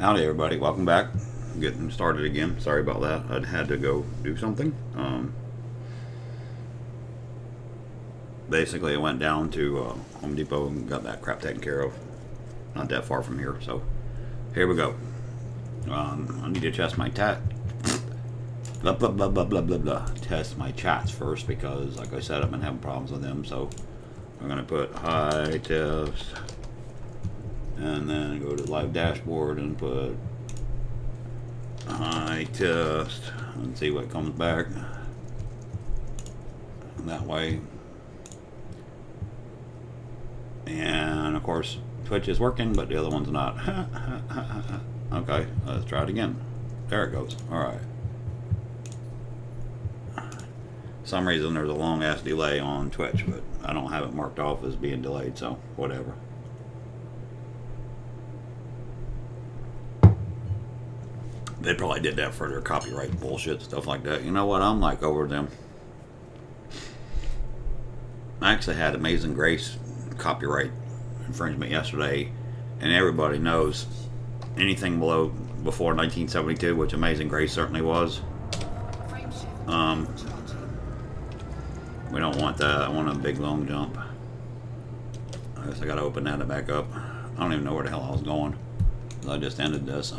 Howdy everybody, welcome back. Getting started again. Sorry about that. I had to go do something. Basically I went down to Home Depot and got that crap taken care of. Not that far from here, so here we go. I need to test my blah blah blah blah blah blah blah. Test my chats first because like I said I've been having problems with them, so I'm gonna put hi test and then go to live dashboard and put hi test and see what comes back. And that way, and of course Twitch is working but the other one's not. Okay, let's try it again. There it goes. Alright. For some reason there's a long ass delay on Twitch, but I don't have it marked off as being delayed, so whatever. They probably did that for their copyright bullshit, stuff like that. You know what I'm like over them. I actually had Amazing Grace copyright infringement yesterday, and everybody knows anything before 1972, which Amazing Grace certainly was. We don't want that. I want a big long jump. I guess I gotta open that back up. I don't even know where the hell I was going. I just ended this.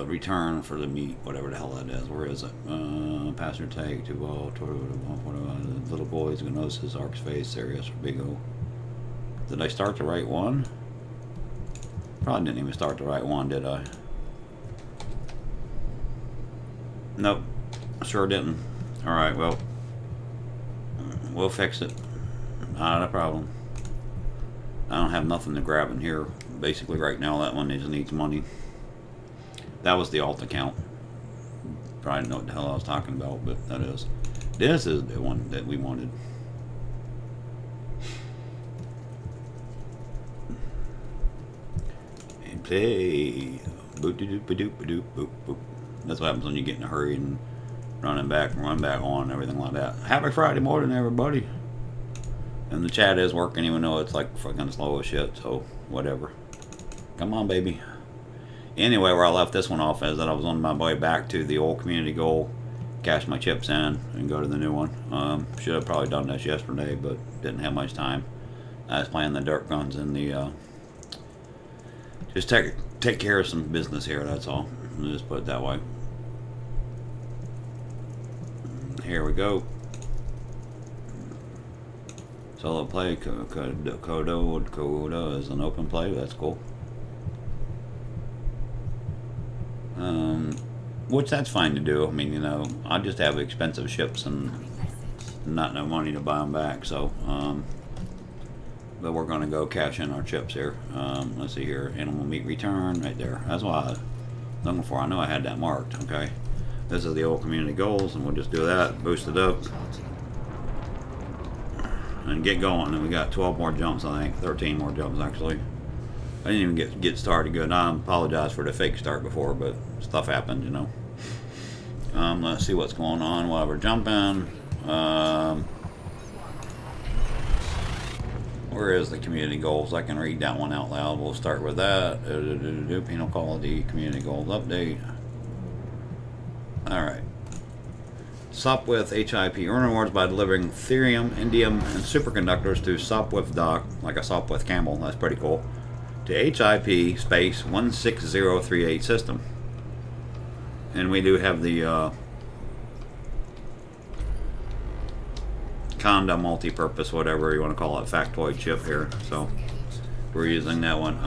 Return for the meat, whatever the hell that is. Where is it? Passenger take to little boys gnosis, arc's face, serious for big O. Did I start the right one? Probably didn't even start the right one, did I? Nope, sure didn't. Alright, well, we'll fix it. Not a problem. I don't have nothing to grab in here. Basically right now that one just needs money. That was the alt account. Probably didn't know what the hell I was talking about, but that is. This is the one that we wanted. And play. Boop doop doop doop boop boop. That's what happens when you get in a hurry and run back on and everything like that. Happy Friday morning, everybody. And the chat is working even though it's like fucking slow as shit, so whatever. Come on, baby. Anyway, where I left this one off is that I was on my way back to the old community goal, cash my chips in, and go to the new one. Should have probably done this yesterday, but didn't have much time. I was playing the dirt guns in the, just take care of some business here, that's all. I'll just put it that way. Here we go. Solo play, Coda is an open play, that's cool. Which that's fine to do. I mean, you know, I just have expensive ships and not no money to buy them back, so, but we're going to go cash in our chips here. Let's see here, animal meat return, right there. That's what I was looking for. I know I had that marked, okay. This is the old community goals, and we'll just do that, boost it up, and get going. And we got 12 more jumps, I think, 13 more jumps actually. I didn't even get started good. I apologize for the fake start before, but stuff happened, you know. Let's see what's going on while we're jumping. Where is the community goals? I can read that one out loud. We'll start with that. Penal quality community goals update. Alright. Sopwith HIP. Earn rewards by delivering therium, indium, and superconductors to Sopwith dock, like a Sopwith camel. That's pretty cool. To HIP space 16038 system. And we do have the Conda multi-purpose, whatever you want to call it, factoid chip here. So we're using that one.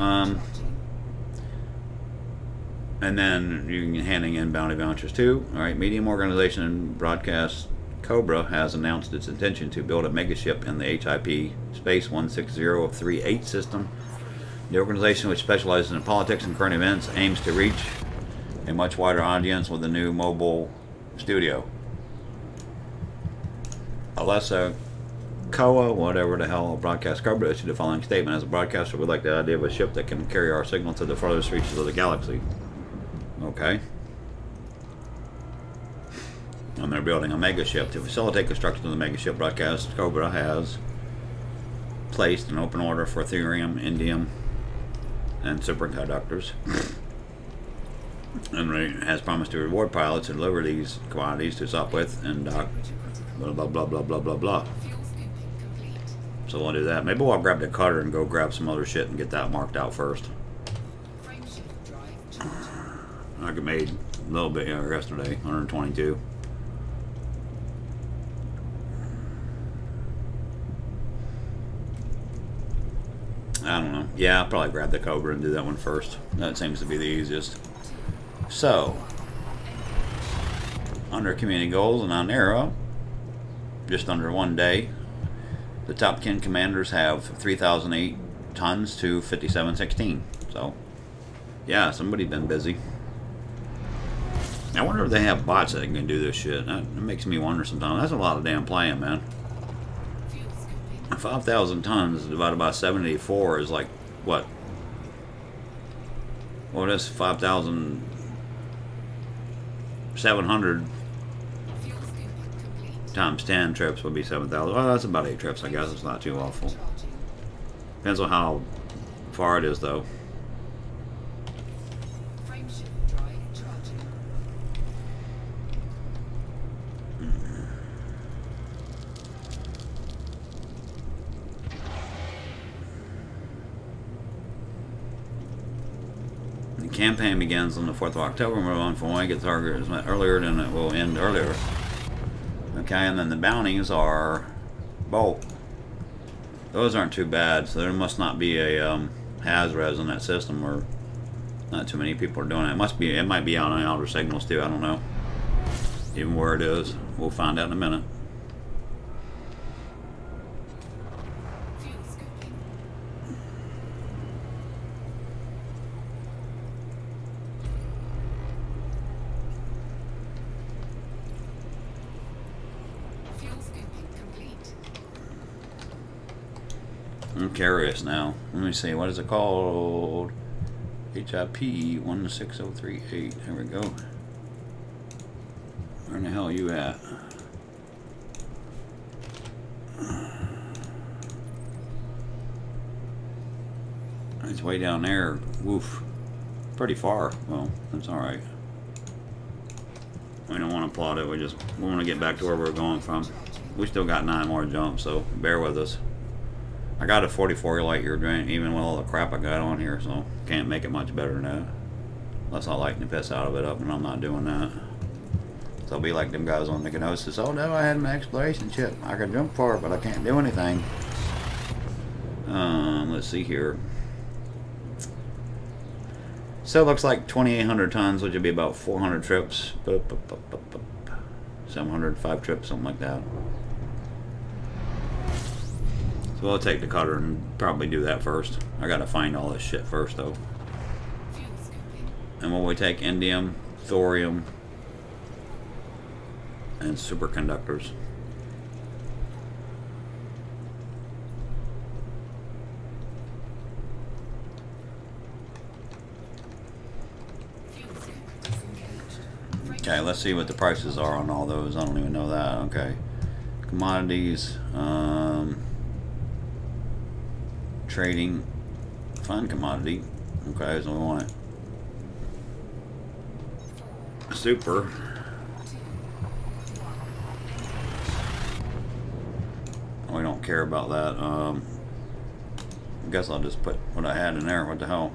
And then you can handing in bounty vouchers too. Alright, medium organization broadcast Cobra has announced its intention to build a megaship in the HIP space 16038 system. The organization, which specializes in politics and current events, aims to reach a much wider audience with a new mobile studio. Alessa Koa, whatever the hell, broadcast Cobra issued the following statement. As a broadcaster, we'd like the idea of a ship that can carry our signal to the farthest reaches of the galaxy. Okay. And they're building a megaship. To facilitate construction of the megaship, broadcast Cobra has placed an open order for therium, indium, and superconductors. And it has promised to reward pilots who deliver these commodities to Sopwith and dock. Blah blah blah blah blah blah blah. So we'll do that. Maybe we'll grab the cutter and go grab some other shit and get that marked out first. I made a little bit yesterday, 122. I don't know. Yeah, I'll probably grab the Cobra and do that one first. That seems to be the easiest. So, under community goals and on Arrow, just under 1 day, the top 10 commanders have 3,008 tons to 5716. So, yeah, somebody's been busy. I wonder if they have bots that can do this shit. That makes me wonder sometimes. That's a lot of damn playing, man. 5,000 tons divided by 74 is like, what? Well, that's 5,700 times 10 trips would be 7,000. Well, that's about 8 trips, I guess. It's not too awful. Depends on how far it is, though. The campaign begins on the 4th of October. We're on from when we get Thargoids earlier, then it will end earlier. Okay, and then the bounties are bolt. Those aren't too bad, so there must not be a Haz-Res in that system, or not too many people are doing it. It must be. It might be on outer signals too. I don't know. Even where it is, we'll find out in a minute. I'm curious now. Let me see. What is it called? HIP 16038. There we go. Where in the hell are you at? It's way down there. Woof. Pretty far. Well, that's alright. We don't want to plot it. We want to get back to where we're going from. We still got 9 more jumps, so bear with us. I got a 44 light year drain, even with all the crap I got on here, so can't make it much better than that. Unless I lighten the piss out of it up, and I'm not doing that. So I'll be like them guys on Mykonos. Oh no, I had an exploration ship. I could jump for it, but I can't do anything. Let's see here. So it looks like 2,800 tons, which would be about 400 trips. 705 trips, something like that. So we'll take the cutter and probably do that first. I gotta find all this shit first, though. And when we take indium, thorium, and superconductors. Okay, let's see what the prices are on all those. I don't even know that. Okay. Commodities. Trading. Fund commodity. Okay, so we want it. Super. We don't care about that. I guess I'll just put what I had in there. What the hell?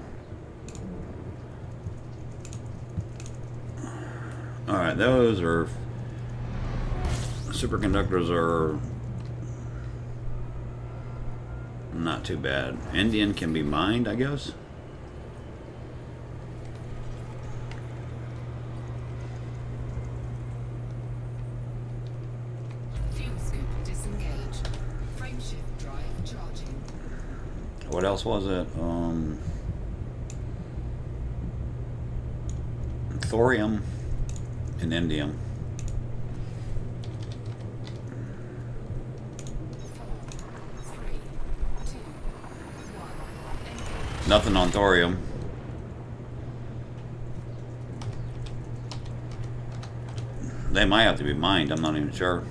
Alright, those are... Superconductors are... not too bad. Indian can be mined, I guess. What else was it? Thorium and indium. Nothing on thorium. They might have to be mined, I'm not even sure.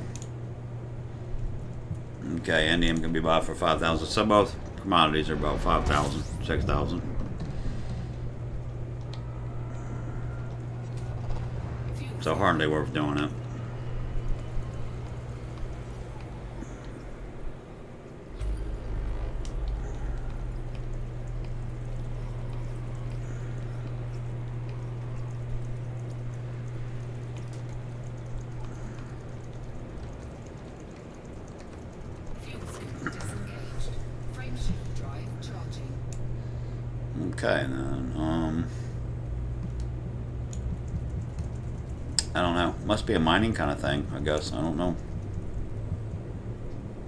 Okay, indium can be bought for 5,000. So both commodities are about 5,000, 6,000. So hardly worth doing it. Okay, then, I don't know. Must be a mining kind of thing, I guess. I don't know.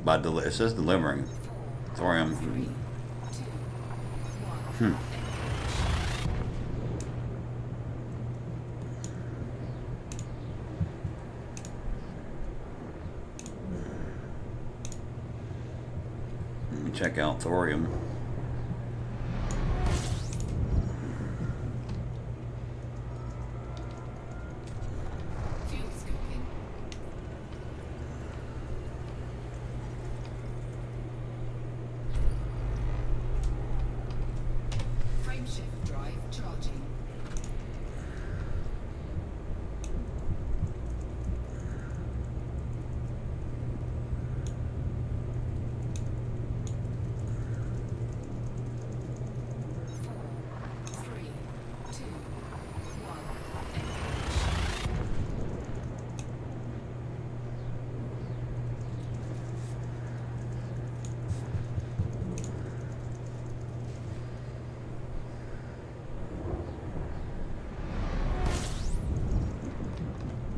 But it says delivering. Thorium. Let me check out thorium.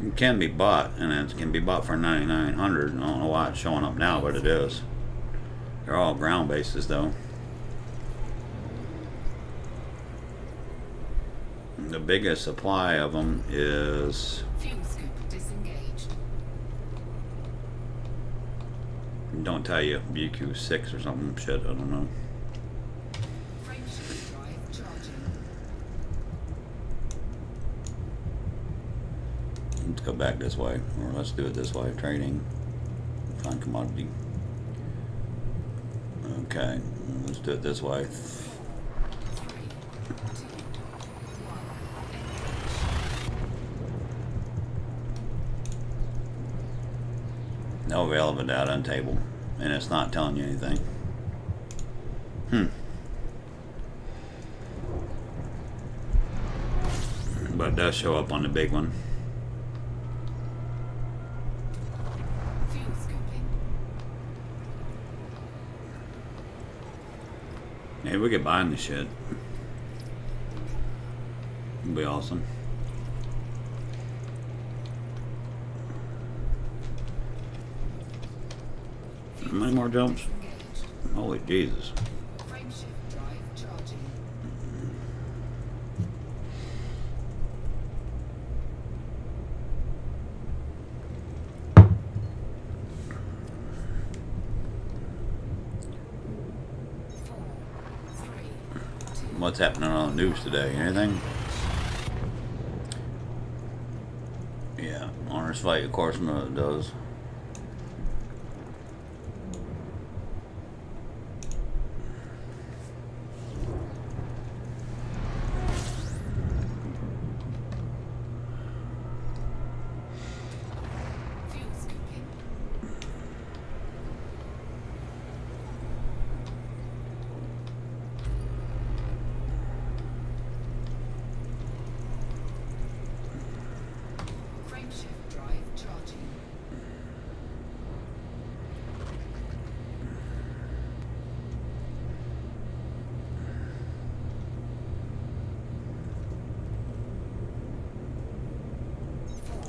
It can be bought, and it can be bought for 9,900. I don't know why it's showing up now, but it is. They're all ground bases, though. The biggest supply of them is... Fuel scoop disengaged. Don't tell you, BQ6 or something. Shit, I don't know. Frameshift drive charging. Let's go back this way, or let's do it this way. Trading, find commodity. Okay, let's do it this way. No relevant data on table, and it's not telling you anything. But it does show up on the big one. Maybe we could buy in the shit. It'd be awesome. How many more jumps? Holy Jesus. Frameshift drive charging. What's happening on the news today? Anything? Yeah, honors fight, of course, no, it does.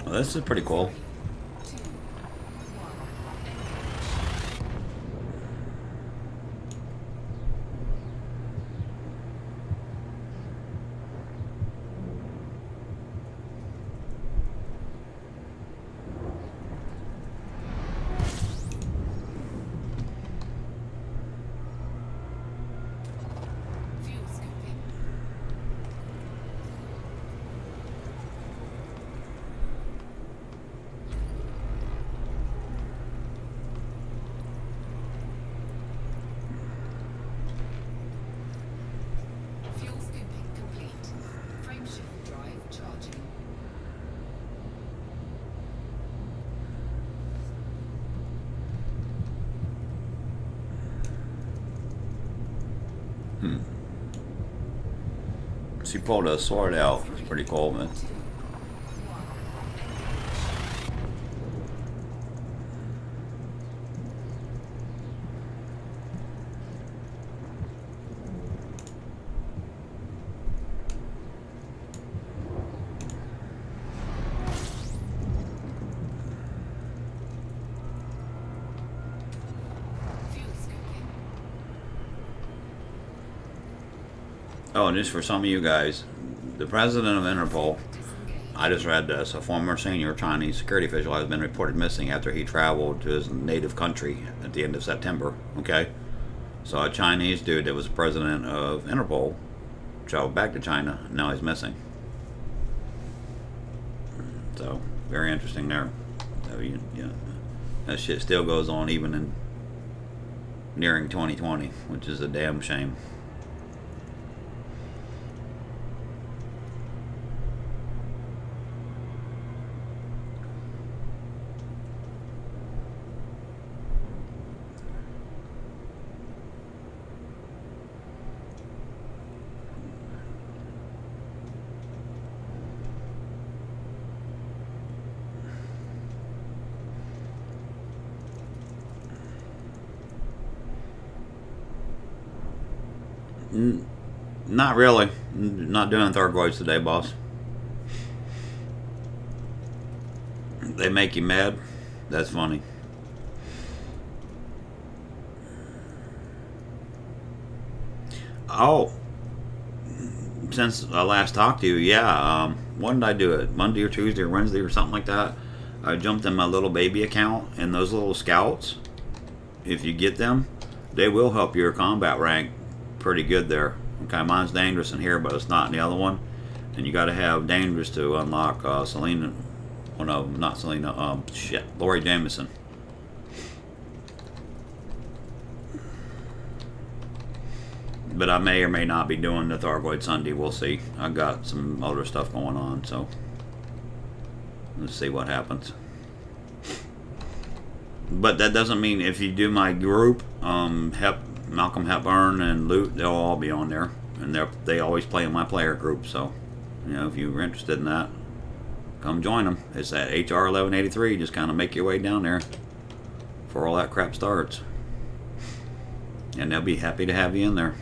Well, this is pretty cool. She pulled a sword out. It's pretty cool, man. Oh, and just for some of you guys, the president of Interpol, I just read this, a former senior Chinese security official has been reported missing after he traveled to his native country at the end of September, okay? So a Chinese dude that was president of Interpol traveled back to China, and now he's missing. So, very interesting there. So, yeah, that shit still goes on even in nearing 2020, which is a damn shame. Not really. Not doing Thargoids today, boss. They make you mad? That's funny. Oh, since I last talked to you, yeah. When did I do it? Monday or Tuesday or Wednesday or something like that? I jumped in my little baby account, and those little scouts, if you get them, they will help your combat rank pretty good there. Okay, mine's dangerous in here, but it's not in the other one. And you got to have dangerous to unlock Selena. Oh no, not Selena. Shit, Lori Jameson. But I may or may not be doing the Thargoid Sunday. We'll see. I got some other stuff going on, so let's see what happens. But that doesn't mean if you do my group, Malcolm Hepburn and Lute, they'll all be on there, and they always play in my player group. So, you know, if you're interested in that, come join them. It's at HR 1183. Just kind of make your way down there before all that crap starts, and they'll be happy to have you in there.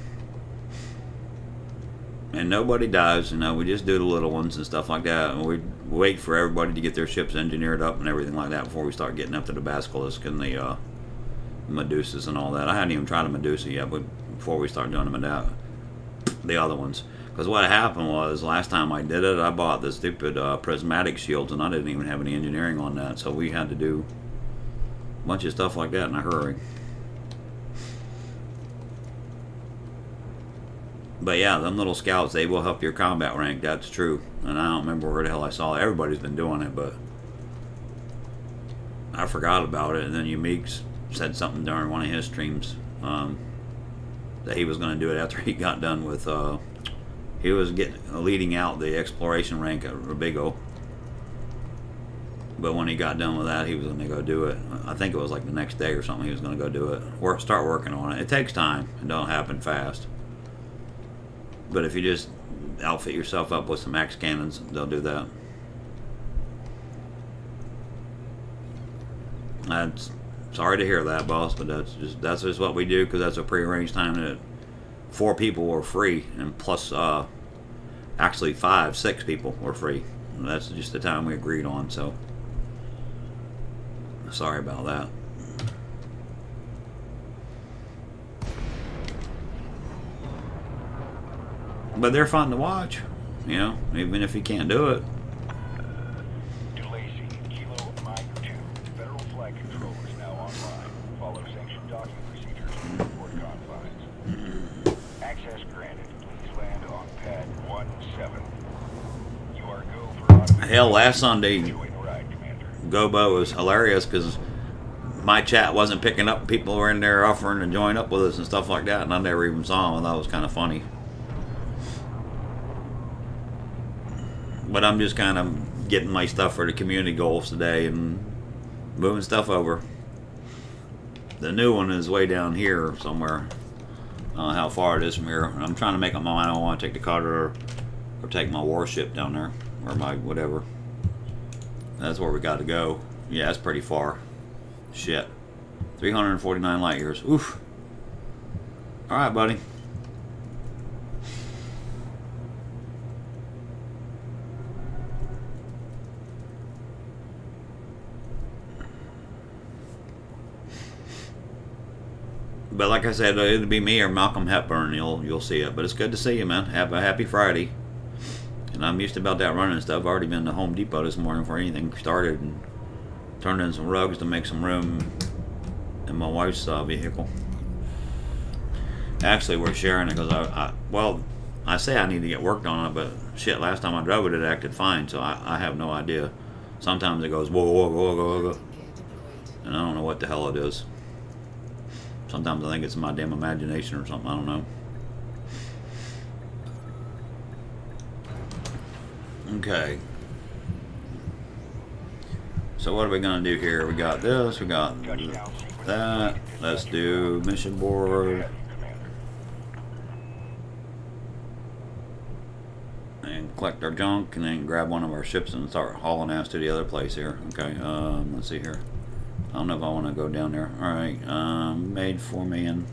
And nobody dies, you know. We just do the little ones and stuff like that, and we wait for everybody to get their ships engineered up and everything like that before we start getting up to the Basilisk and the Medusas and all that. I hadn't even tried a Medusa yet, but before we start doing the other ones. Because what happened was, last time I did it, I bought the stupid prismatic shields, and I didn't even have any engineering on that, so we had to do a bunch of stuff like that in a hurry. But yeah, them little scouts, they will help your combat rank, that's true. And I don't remember where the hell I saw it. Everybody's been doing it, but I forgot about it. And then Meeks said something during one of his streams that he was going to do it after he got done with, he was leading out the exploration rank at Rubigo. But when he got done with that, he was going to go do it. I think it was like the next day or something he was going to go do it. Or start working on it. It takes time. It don't happen fast. But if you just outfit yourself up with some axe cannons, they'll do that. Sorry to hear that, boss, but that's just what we do, because that's a prearranged time that 4 people were free, and plus actually 5, 6 people were free. That's just the time we agreed on, so sorry about that. But they're fun to watch, you know, even if you can't do it. DeLacy, Kilo Mike 2. Federal flight control is now online. Follow sanctioned docking procedures to report confines. Access granted. Please land on pad 17. You are go for automated. Hell, last Sunday, Enjoy the ride, Commander. Gobo was hilarious because my chat wasn't picking up. People were in there offering to join up with us and stuff like that, and I never even saw them. I thought it was kind of funny. But I'm just kind of getting my stuff for the community goals today and moving stuff over. The new one is way down here somewhere. I don't know how far it is from here. I'm trying to make up my mind. I don't want to take the cutter or take my warship down there, or my whatever. That's where we got to go. Yeah, that's pretty far. Shit. 349 light years. Oof. Alright, buddy. But like I said, it'll be me or Malcolm Hepburn. You'll see it. But it's good to see you, man. Have a happy Friday. And I'm used to about that running stuff. I've already been to Home Depot this morning before anything started and turned in some rugs to make some room in my wife's vehicle. Actually, we're sharing it because I say I need to get worked on it, but shit, last time I drove it, it acted fine, so I have no idea. Sometimes it goes whoa, whoa, whoa, whoa, whoa, and I don't know what the hell it is. Sometimes I think it's my damn imagination or something. I don't know. Okay. So what are we gonna do here? We got this. We got that. Let's do mission board. And collect our junk, and then grab one of our ships and start hauling ass to the other place here. Okay. Let's see here. I don't know if I want to go down there. Alright, made 4 million.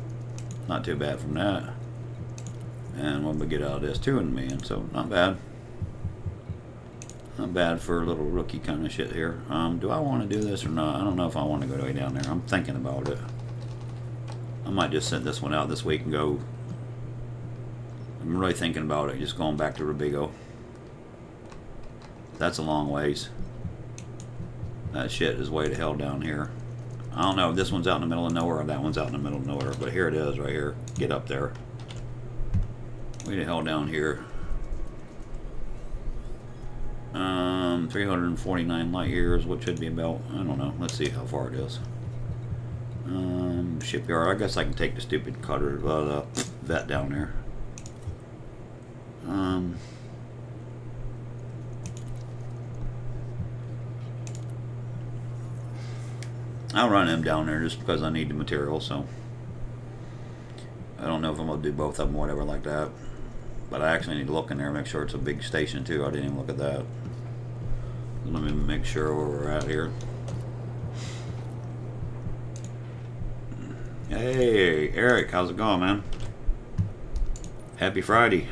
Not too bad from that. And what we get out of this, 2 million, so not bad. Not bad for a little rookie kind of shit here. Do I want to do this or not? I don't know if I want to go way down there. I'm thinking about it. I might just send this one out this week and go. I'm really thinking about it, just going back to Rubigo. That's a long ways. That shit is way to hell down here. I don't know if this one's out in the middle of nowhere or that one's out in the middle of nowhere, but here it is right here. Get up there. Way to hell down here. 349 light years, which should be about, I don't know. Let's see how far it is. Shipyard. I guess I can take the stupid cutter, vet down there. I'll run him down there just because I need the material, so I don't know if I'm going to do both of them or whatever like that. But I actually need to look in there and make sure it's a big station too. I didn't even look at that. Let me make sure where we're at here. Hey, Eric, how's it going, man? Happy Friday.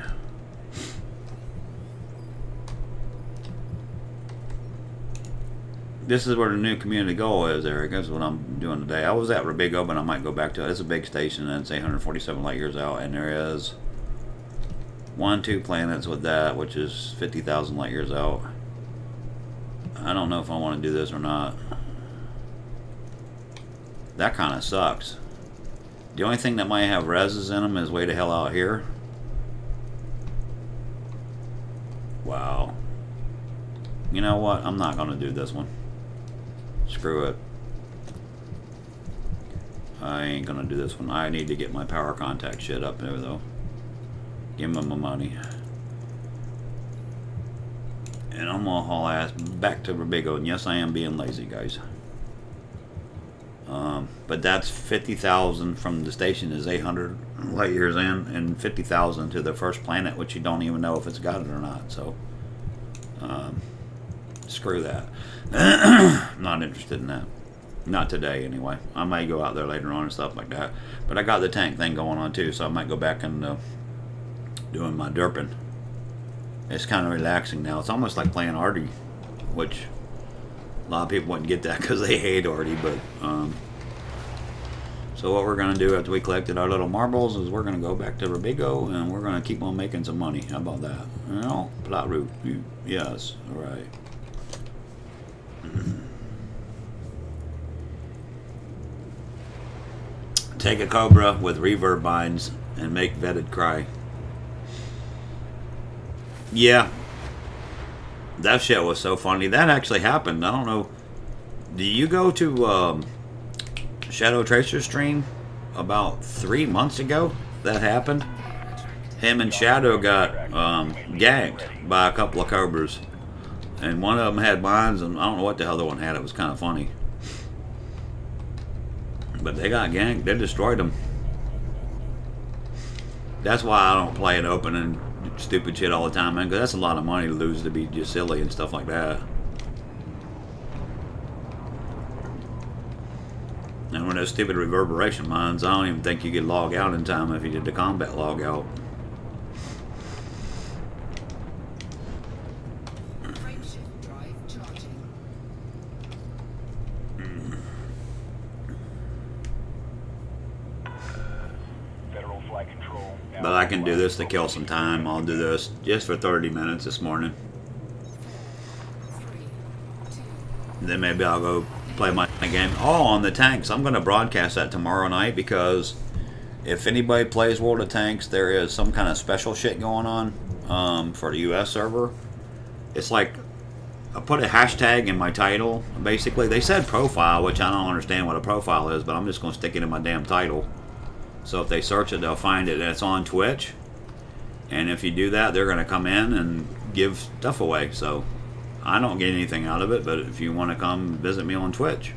This is where the new community goal is, Eric. That's what I'm doing today. I was at Rubigo, but I might go back to it. It's a big station, and it's 847 light years out, and there is 2 planets with that, which is 50,000 light years out. I don't know if I want to do this or not. That kind of sucks. The only thing that might have reses in them is way to hell out here. Wow. You know what? I'm not going to do this one. Screw it. I ain't going to do this one. I need to get my power contact shit up there, though. Give them my money. And I'm going to haul ass back to Rubigo. And yes, I am being lazy, guys. But that's 50,000 from the station is 800 light years in, and 50,000 to the first planet, which you don't even know if it's got it or not. So, screw that. I'm not interested in that. Not today, anyway. I may go out there later on and stuff like that. But I got the tank thing going on too, so I might go back and doing my derping. It's kind of relaxing now. It's almost like playing Artie, which a lot of people wouldn't get that because they hate Artie, but so what we're going to do after we collected our little marbles is we're going to go back to Rubigo and we're going to keep on making some money. How about that? You know, plot route. Yes, alright. Take a cobra with reverb binds and make vetted cry. Yeah. That shit was so funny. That actually happened. I don't know. Do you go to Shadow Tracer's stream about 3 months ago? That happened. Him and Shadow got ganked by a couple of cobras. And one of them had mines, and I don't know what the other one had. It was kind of funny. But they got ganked. They destroyed them. That's why I don't play it open and stupid shit all the time, man, because that's a lot of money to lose to be just silly and stuff like that. And with those stupid reverberation mines, I don't even think you could log out in time if you did the combat log out. Frameshift drive charging. Federal flight control. Now But I can do online. this to kill some time. I'll do this just for 30 minutes this morning. 3, 2, Then maybe I'll go play my game. Oh, on the tanks. I'm going to broadcast that tomorrow night because if anybody plays World of Tanks, there is some kind of special shit going on for the US server. It's like, I put a hashtag in my title. Basically, they said profile, which I don't understand what a profile is, but I'm just going to stick it in my damn title. So if they search it, they'll find it. It's on Twitch. And if you do that, they're going to come in and give stuff away. So I don't get anything out of it, but if you want to come visit me on Twitch,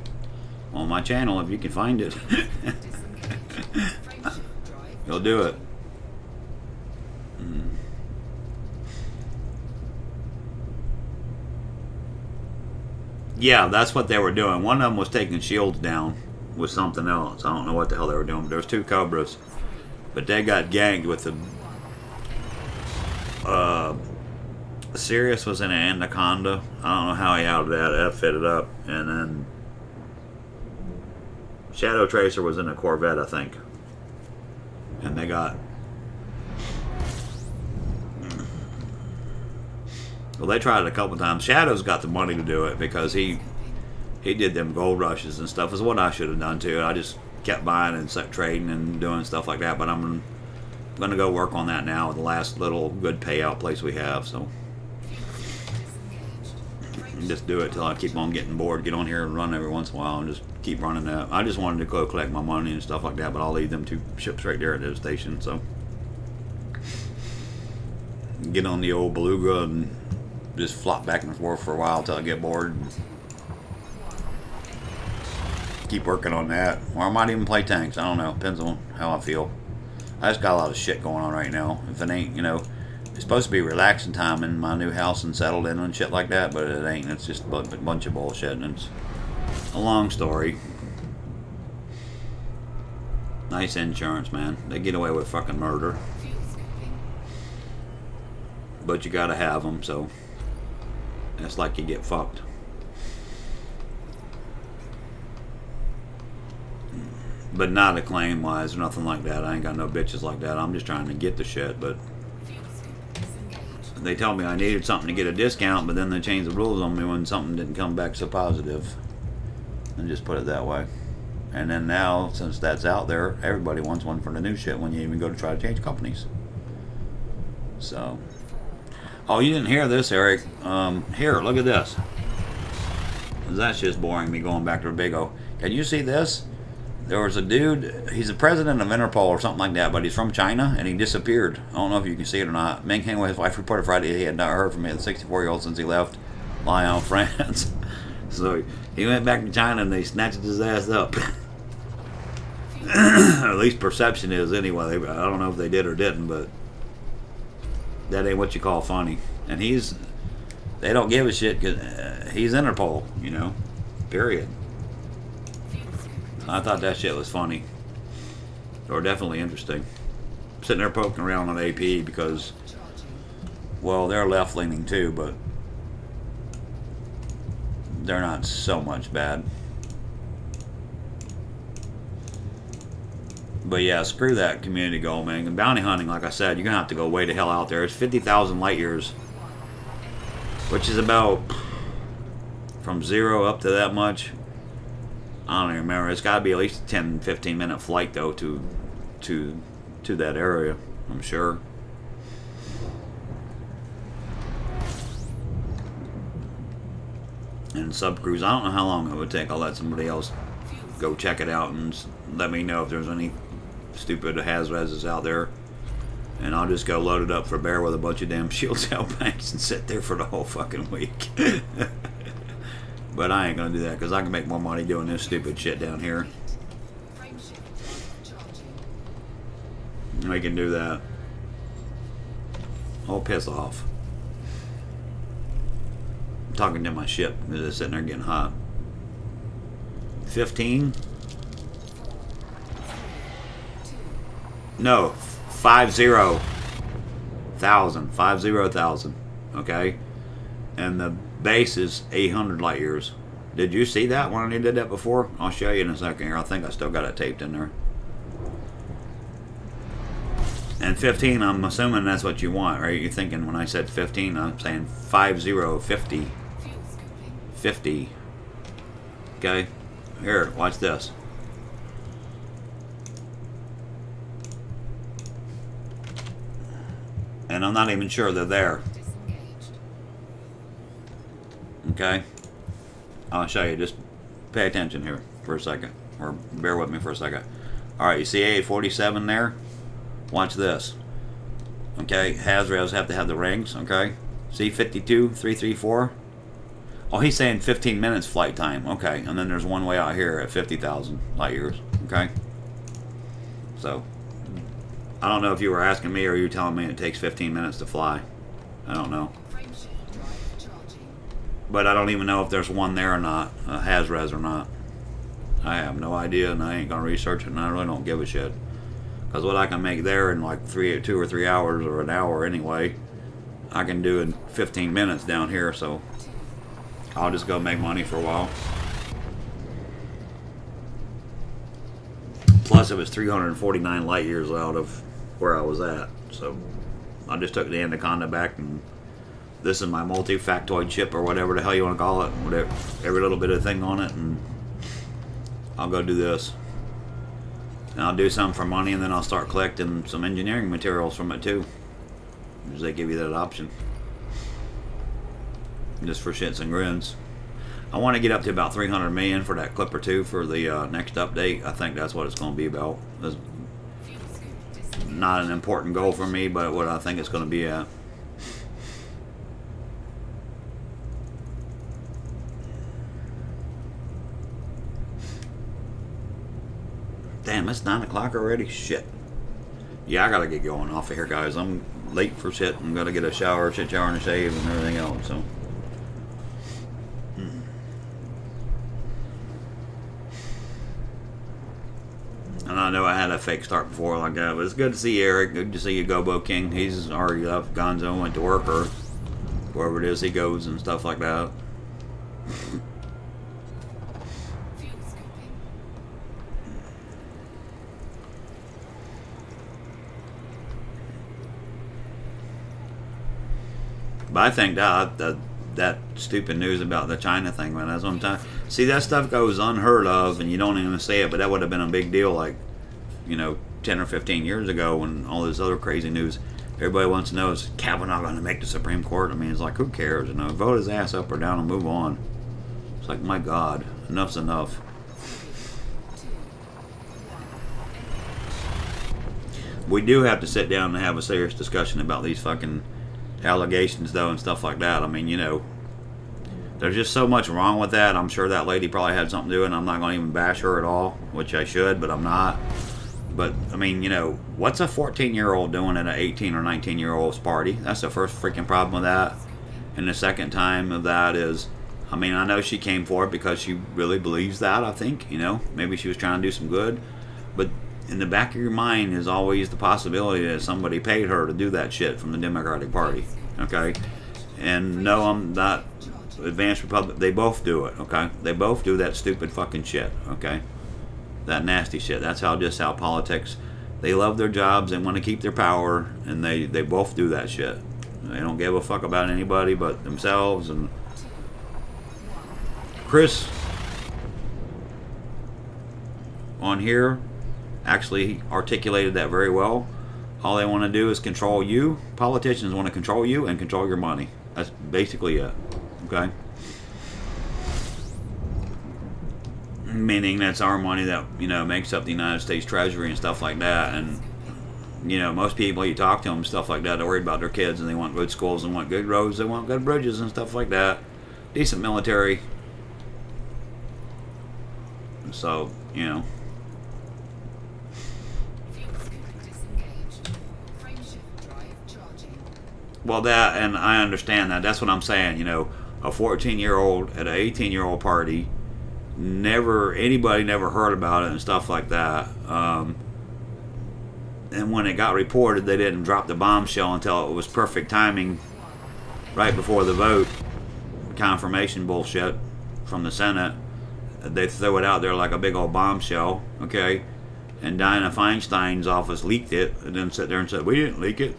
on my channel, if you can find it, disengaged. Frameshift drive. you'll do it. Yeah, that's what they were doing. One of them was taking shields down with something else. I don't know what the hell they were doing, but there was 2 Cobras. But they got ganked with the... Sirius was in an Anaconda. I don't know how he outed that. F fitted up. And then... Shadow Tracer was in a Corvette, I think. And they got... Well, they tried it a couple times. Shadow's got the money to do it because he did them gold rushes and stuff. Is what I should have done too. I just kept buying and trading and doing stuff like that. But I'm going to go work on that now with the last little good payout place we have. So just do it till I keep on getting bored. Get on here and run every once in a while and just keep running that. I just wanted to go collect my money and stuff like that. But I'll leave them 2 ships right there at the station. So get on the old Beluga and just flop back and forth for a while till I get bored. Keep working on that. Or I might even play tanks. I don't know. Depends on how I feel. I just got a lot of shit going on right now. If it ain't, you know, it's supposed to be relaxing time in my new house and settled in and shit like that, but it ain't. It's just a bunch of bullshit, and it's a long story. Nice insurance, man. They get away with fucking murder. Fuel scooping. But you gotta have them, so it's like you get fucked. But not a claim wise or nothing like that. I ain't got no bitches like that. I'm just trying to get the shit. But Fuel scoop disengaged. they told me I needed something to get a discount, but then they changed the rules on me when something didn't come back so positive. And just put it that way. And then now, since that's out there, everybody wants one for the new shit when you even go to try to change companies. So. Oh, you didn't hear this, Eric. Here, look at this. That's just boring, me going back to Rubigo. Can you see this? There was a dude, he's the president of Interpol or something like that, but he's from China, and he disappeared. I don't know if you can see it or not. Meng Heng, his wife, reported Friday he had not heard from the 64-year-old since he left Lyon, France. So he went back to China, and they snatched his ass up. At least perception is, anyway. I don't know if they did or didn't, but that ain't what you call funny. And they don't give a shit because he's Interpol, you know, period. I thought that shit was funny, or definitely interesting. Sitting there poking around on AP because, well, they're left-leaning too, but they're not so much bad. But yeah, screw that community goal, man. And bounty hunting, like I said, you're gonna have to go way the hell out there. It's 50,000 light years, which is about from 0 up to that much. I don't even remember. It's got to be at least a 10, 15 minute flight though to that area, I'm sure. And subcruise, I don't know how long it would take. I'll let somebody else go check it out and let me know if there's any stupid hazards out there. And I'll just go load it up for bear with a bunch of damn shield cell banks and sit there for the whole fucking week. But I ain't gonna do that because I can make more money doing this stupid shit down here. Frameshift charging. We can do that. Oh, piss off. I'm talking to my ship because it's sitting there getting hot. 15? No, 50,000. 50,000. Okay? And the base is 800 light years. Did you see that when I did that before? I'll show you in a second here. I think I still got it taped in there. And 15, I'm assuming that's what you want, right? You're thinking when I said 15, I'm saying 50. 50. Okay? Here, watch this. And I'm not even sure they're there. Okay? I'll show you. Just pay attention here for a second. Or bear with me for a second. Alright, you see 847 there? Watch this. Okay, Hazraels have to have the rings, okay? See 52, 334? Oh, he's saying 15 minutes flight time. Okay, and then there's one way out here at 50,000 light years. Okay? So, I don't know if you were asking me or you were telling me it takes 15 minutes to fly. I don't know. But I don't even know if there's one there or not, a Hazres or not. I have no idea, and I ain't gonna research it, and I really don't give a shit. Because what I can make there in like 2 or 3 hours or an hour anyway, I can do in 15 minutes down here, so I'll just go make money for a while. Plus it was 349 light years out of where I was at, so I just took the Anaconda back, and this is my multi-factoid chip or whatever the hell you want to call it, whatever, every little bit of thing on it, and I'll go do this. And I'll do some for money, and then I'll start collecting some engineering materials from it too, because they give you that option. Just for shits and grins. I want to get up to about 300 million for that Clipper 2 for the next update. I think that's what it's going to be about. It's not an important goal for me, but what I think it's going to be at. Damn, it's 9 o'clock already? Shit. Yeah, I gotta get going off of here, guys. I'm late for shit. I'm gonna get a shower, shit shower, and a shave, and everything else, so. And I know I had a fake start before like that, but it's good to see Eric. Good to see you, Gobo King. He's already left. Gonzo went to work, or wherever it is he goes, and stuff like that. But I think that stupid news about the China thing, man, that's what I'm talking. See, that stuff goes unheard of, and you don't even say it, but that would have been a big deal, like, you know, 10 or 15 years ago when all this other crazy news. Everybody wants to know, is Kavanaugh going to make the Supreme Court? I mean, it's like, who cares? You know, vote his ass up or down and move on. It's like, my God, enough's enough. We do have to sit down and have a serious discussion about these fucking allegations, though, and stuff like that. I mean, you know, there's just so much wrong with that. I'm sure that lady probably had something to do, and I'm not going to even bash her at all, which I should, but I'm not. But, I mean, you know, what's a 14-year-old doing at an 18 or 19-year-old's party? That's the first freaking problem with that. And the second time of that is, I mean, I know she came forward because she really believes that, I think, you know. Maybe she was trying to do some good. But in the back of your mind is always the possibility that somebody paid her to do that shit from the Democratic Party, okay? And no, I'm not Advanced Republic. They both do it, okay? They both do that stupid fucking shit, okay? That nasty shit. That's how politics, they love their jobs, they want to keep their power, and they both do that shit. They don't give a fuck about anybody but themselves. And Chris on here actually articulated that very well. All they want to do is control you. Politicians want to control you and control your money. That's basically it. Okay? Meaning that's our money that, you know, makes up the United States Treasury and stuff like that. And, you know, most people, you talk to them, stuff like that, they're worried about their kids, and they want good schools, and want good roads, they want good bridges and stuff like that. Decent military. So, you know. Well, that, and I understand that. That's what I'm saying. You know, a 14-year-old at an 18-year-old party, anybody never heard about it and stuff like that. And when it got reported, they didn't drop the bombshell until it was perfect timing, right before the vote. Confirmation bullshit from the Senate. They throw it out there like a big old bombshell, okay? And Dianne Feinstein's office leaked it, and then sat there and said, "We didn't leak it.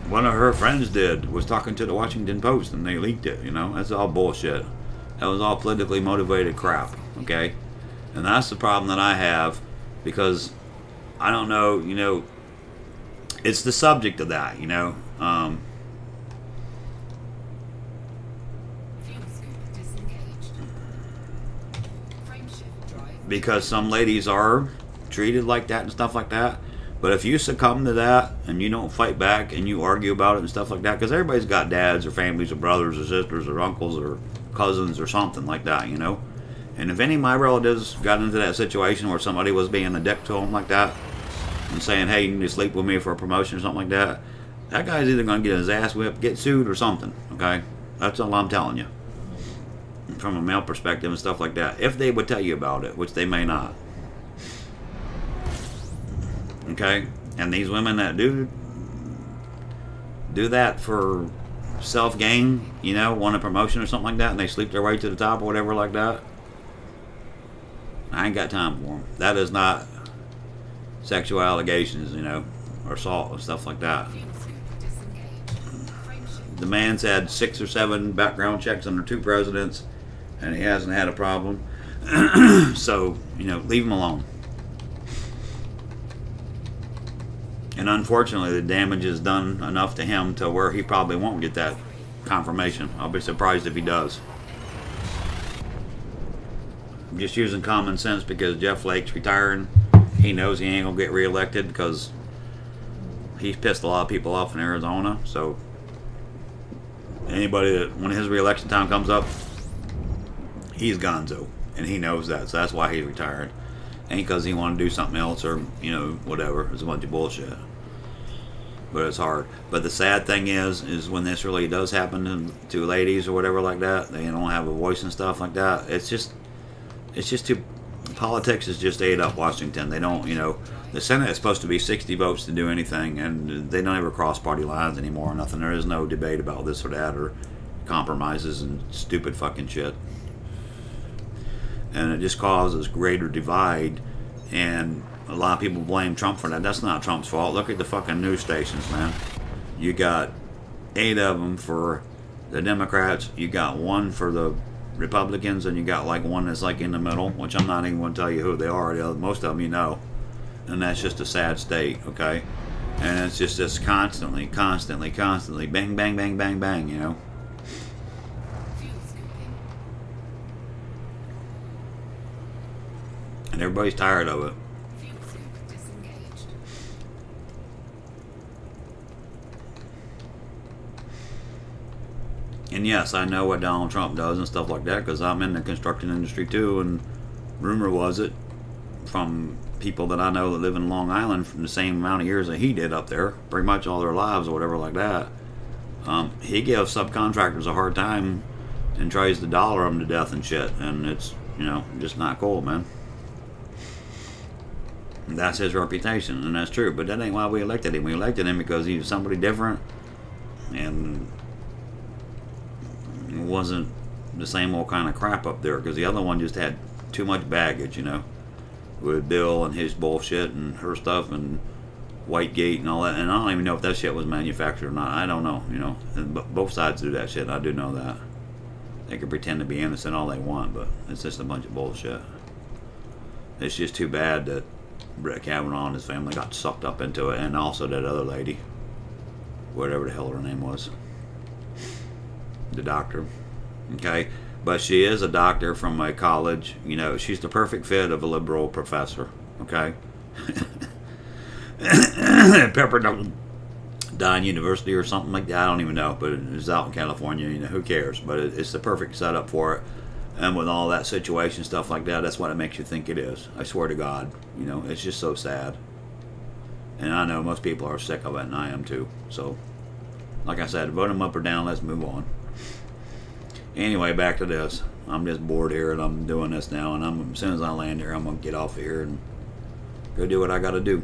One of her friends did, was talking to the Washington Post, and they leaked it," you know? That's all bullshit. That was all politically motivated crap, okay? And that's the problem that I have, because I don't know, you know, it's the subject of that, you know? Fuel scoop disengaged. Frameshift drive. Because some ladies are treated like that and stuff like that. But if you succumb to that and you don't fight back and you argue about it and stuff like that, because everybody's got dads or families or brothers or sisters or uncles or cousins or something like that, you know? And if any of my relatives got into that situation where somebody was being a dick to them like that and saying, "Hey, you need to sleep with me for a promotion," or something like that, that guy's either going to get his ass whipped, get sued, or something, okay? That's all I'm telling you. From a male perspective and stuff like that. If they would tell you about it, which they may not. Okay? And these women that do that for self-gain, you know, want a promotion or something like that, and they sleep their way to the top or whatever like that, I ain't got time for them. That is not sexual allegations, you know, or assault and stuff like that. Fuel scoop disengaged. Frameshift. The man's had 6 or 7 background checks under 2 presidents, and he hasn't had a problem. So, you know, leave him alone. And unfortunately, the damage is done enough to him to where he probably won't get that confirmation. I'll be surprised if he does. I'm just using common sense because Jeff Flake's retiring. He knows he ain't going to get reelected because he's pissed a lot of people off in Arizona. So anybody that, when his reelection time comes up, he's gonzo. And he knows that. So that's why he's retired. Ain't because he wanted to do something else or, you know, whatever. It's a bunch of bullshit. But it's hard. But the sad thing is when this really does happen to ladies or whatever like that, they don't have a voice and stuff like that. It's just too, politics is just ate up Washington. They don't, you know, the Senate is supposed to be 60 votes to do anything, and they don't ever cross party lines anymore or nothing. There is no debate about this or that or compromises and stupid fucking shit. And it just causes greater divide, and a lot of people blame Trump for that. That's not Trump's fault. Look at the fucking news stations, man. You got 8 of them for the Democrats, you got 1 for the Republicans, and you got like 1 that's like in the middle, which I'm not even going to tell you who they are. Most of them you know. And that's just a sad state, okay? And it's just constantly, bang, bang, bang, bang, bang, you know? Fuel scooping. And everybody's tired of it. Fuel scoop disengaged. And yes, I know what Donald Trump does and stuff like that because I'm in the construction industry too, and rumor was it from people that I know that live in Long Island from the same amount of years that he did up there, pretty much all their lives or whatever like that. He gives subcontractors a hard time and tries to dollar them to death and shit, and it's, you know, just not cool, man. That's his reputation, and that's true, but that ain't why we elected him. We elected him because he was somebody different, and it wasn't the same old kind of crap up there, because the other one just had too much baggage, you know, with Bill and his bullshit and her stuff and Whitegate and all that. And I don't even know if that shit was manufactured or not. I don't know, you know. And both sides do that shit. I do know that. They can pretend to be innocent all they want, but it's just a bunch of bullshit. It's just too bad that Brett Kavanaugh and his family got sucked up into it, and also that other lady, whatever the hell her name was, the doctor. Okay, but she is a doctor from a college, you know. She's the perfect fit of a liberal professor. Okay. Pepperdine University or something like that, I don't even know, but it's out in California, you know, who cares, but it's the perfect setup for it. And with all that situation stuff like that, that's what it makes you think it is. I swear to God, you know, it's just so sad. And I know most people are sick of it, and I am too. So, like I said, vote them up or down. Let's move on. Anyway, back to this. I'm just bored here, and I'm doing this now. And as soon as I land here, I'm gonna get off of here and go do what I gotta do.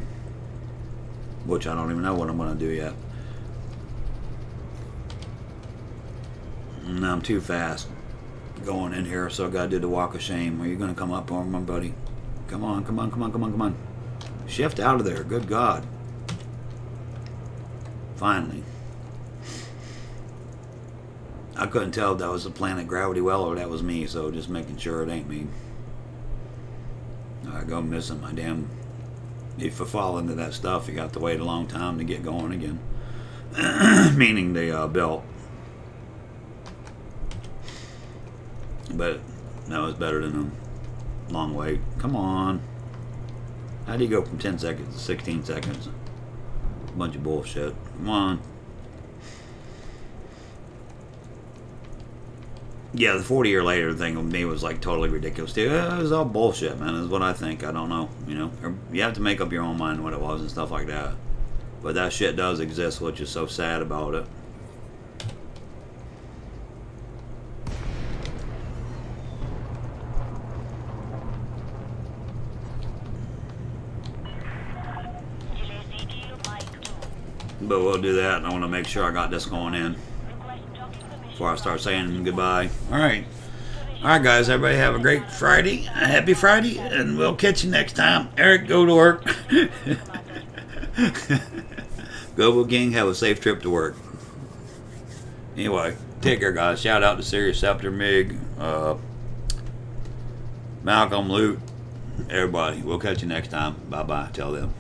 Which I don't even know what I'm gonna do yet. And I'm too fast going in here, so I gotta do the walk of shame. Are you gonna come up on my buddy? Come on, come on, come on, come on, come on. Shift out of there, good God. Finally. I couldn't tell if that was the planet gravity well or that was me, so just making sure it ain't me. I go missing my damn... If you fall into that stuff, you got to wait a long time to get going again. Meaning the belt. But that was better than a long wait. Come on. How do you go from 10 seconds to 16 seconds? Bunch of bullshit. Come on. Yeah, the 40-year later thing with me was like totally ridiculous too. It was all bullshit, man. Is what I think. I don't know. You know, you have to make up your own mind what it was and stuff like that. But that shit does exist, which is so sad about it. But we'll do that, and I want to make sure I got this going in before I start saying goodbye. Alright, guys, everybody have a great Friday, a happy Friday, and we'll catch you next time. Eric, go to work. Global King, have a safe trip to work. Anyway, take care, guys. Shout out to Sirius Scepter, Mig, Malcolm, Luke, everybody. We'll catch you next time. Bye-bye. Tell them.